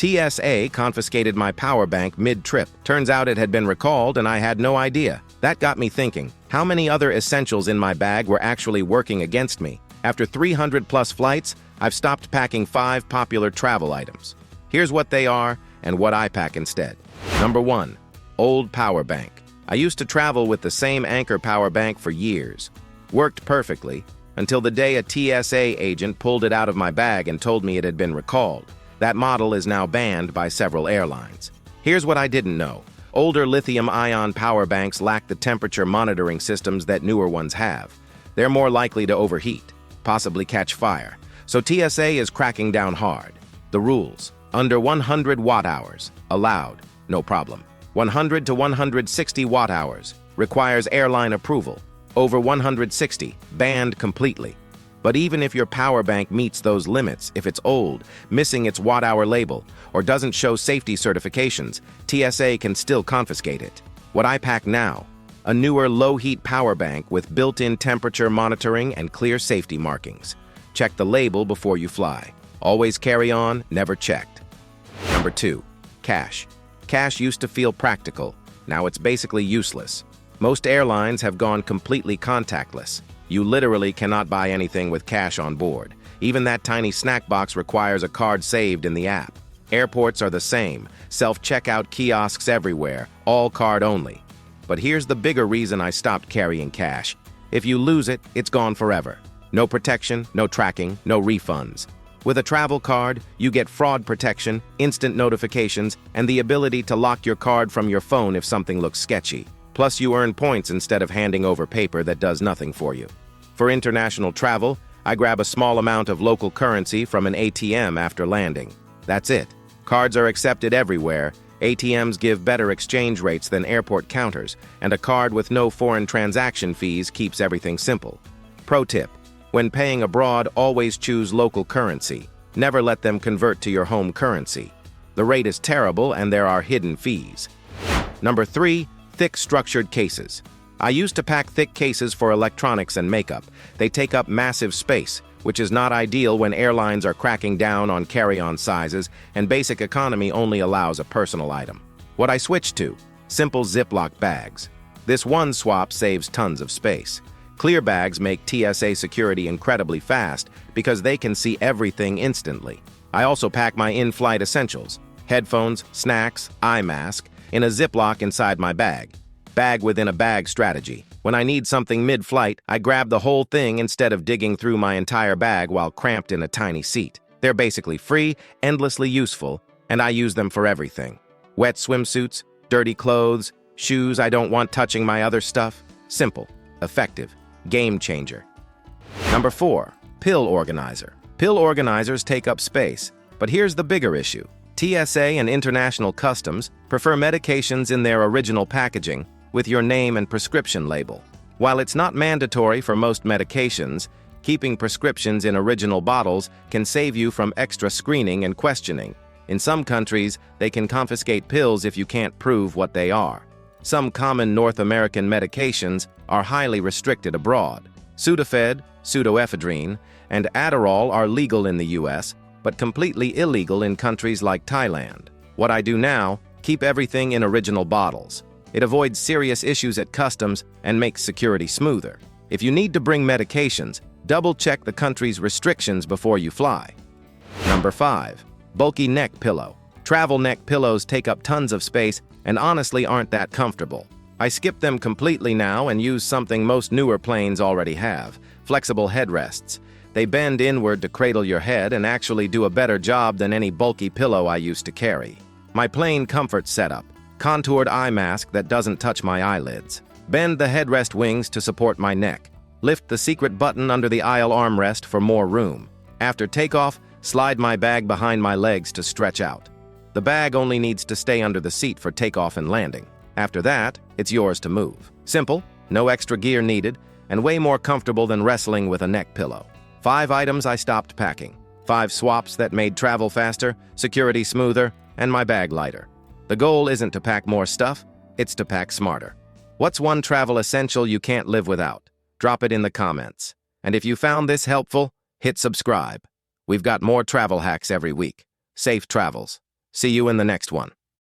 TSA confiscated my power bank mid-trip. Turns out it had been recalled and I had no idea. That got me thinking, how many other essentials in my bag were actually working against me? After 300+ flights, I've stopped packing 5 popular travel items. Here's what they are and what I pack instead. Number 1. Old power bank. I used to travel with the same Anchor power bank for years. Worked perfectly, until the day a TSA agent pulled it out of my bag and told me it had been recalled. That model is now banned by several airlines. Here's what I didn't know. Older lithium-ion power banks lack the temperature monitoring systems that newer ones have. They're more likely to overheat, possibly catch fire. So TSA is cracking down hard. The rules: under 100 watt-hours, allowed, no problem. 100 to 160 watt-hours, requires airline approval. Over 160, banned completely. But even if your power bank meets those limits, if it's old, missing its watt-hour label, or doesn't show safety certifications, TSA can still confiscate it. What I pack now: a newer low-heat power bank with built-in temperature monitoring and clear safety markings. Check the label before you fly. Always carry on, never checked. Number 2. Cash. Cash used to feel practical. Now it's basically useless. Most airlines have gone completely contactless. You literally cannot buy anything with cash on board. Even that tiny snack box requires a card saved in the app. Airports are the same. Self-checkout kiosks everywhere, all card only. But here's the bigger reason I stopped carrying cash. If you lose it, it's gone forever. No protection, no tracking, no refunds. With a travel card, you get fraud protection, instant notifications, and the ability to lock your card from your phone if something looks sketchy. Plus, you earn points instead of handing over paper that does nothing for you. For international travel, I grab a small amount of local currency from an ATM after landing. That's it. Cards are accepted everywhere. ATMs give better exchange rates than airport counters, and a card with no foreign transaction fees keeps everything simple. Pro tip: when paying abroad, always choose local currency. Never let them convert to your home currency. The rate is terrible and there are hidden fees. Number 3. Thick structured cases. I used to pack thick cases for electronics and makeup. They take up massive space, which is not ideal when airlines are cracking down on carry-on sizes and basic economy only allows a personal item. What I switched to: simple Ziploc bags. This one swap saves tons of space. Clear bags make TSA security incredibly fast because they can see everything instantly. I also pack my in-flight essentials: headphones, snacks, eye mask, in a Ziploc inside my bag. Bag within a bag strategy. When I need something mid-flight, I grab the whole thing instead of digging through my entire bag while cramped in a tiny seat. They're basically free, endlessly useful, and I use them for everything. Wet swimsuits, dirty clothes, shoes I don't want touching my other stuff. Simple, effective, game changer. Number 4. Pill organizer. Pill organizers take up space, but here's the bigger issue. TSA and international customs prefer medications in their original packaging with your name and prescription label. While it's not mandatory for most medications, keeping prescriptions in original bottles can save you from extra screening and questioning. In some countries, they can confiscate pills if you can't prove what they are. Some common North American medications are highly restricted abroad. Sudafed, pseudoephedrine, and Adderall are legal in the US, but completely illegal in countries like Thailand. What I do now: keep everything in original bottles. It avoids serious issues at customs and makes security smoother. If you need to bring medications, double-check the country's restrictions before you fly. Number 5. Bulky neck pillow. Travel neck pillows take up tons of space and honestly aren't that comfortable. I skip them completely now and use something most newer planes already have: flexible headrests. They bend inward to cradle your head and actually do a better job than any bulky pillow I used to carry. My plain comfort setup: contoured eye mask that doesn't touch my eyelids. Bend the headrest wings to support my neck. Lift the secret button under the aisle armrest for more room. After takeoff, slide my bag behind my legs to stretch out. The bag only needs to stay under the seat for takeoff and landing. After that, it's yours to move. Simple, no extra gear needed, and way more comfortable than wrestling with a neck pillow. 5 items I stopped packing. 5 swaps that made travel faster, security smoother, and my bag lighter. The goal isn't to pack more stuff, it's to pack smarter. What's one travel essential you can't live without? Drop it in the comments. And if you found this helpful, hit subscribe. We've got more travel hacks every week. Safe travels. See you in the next one.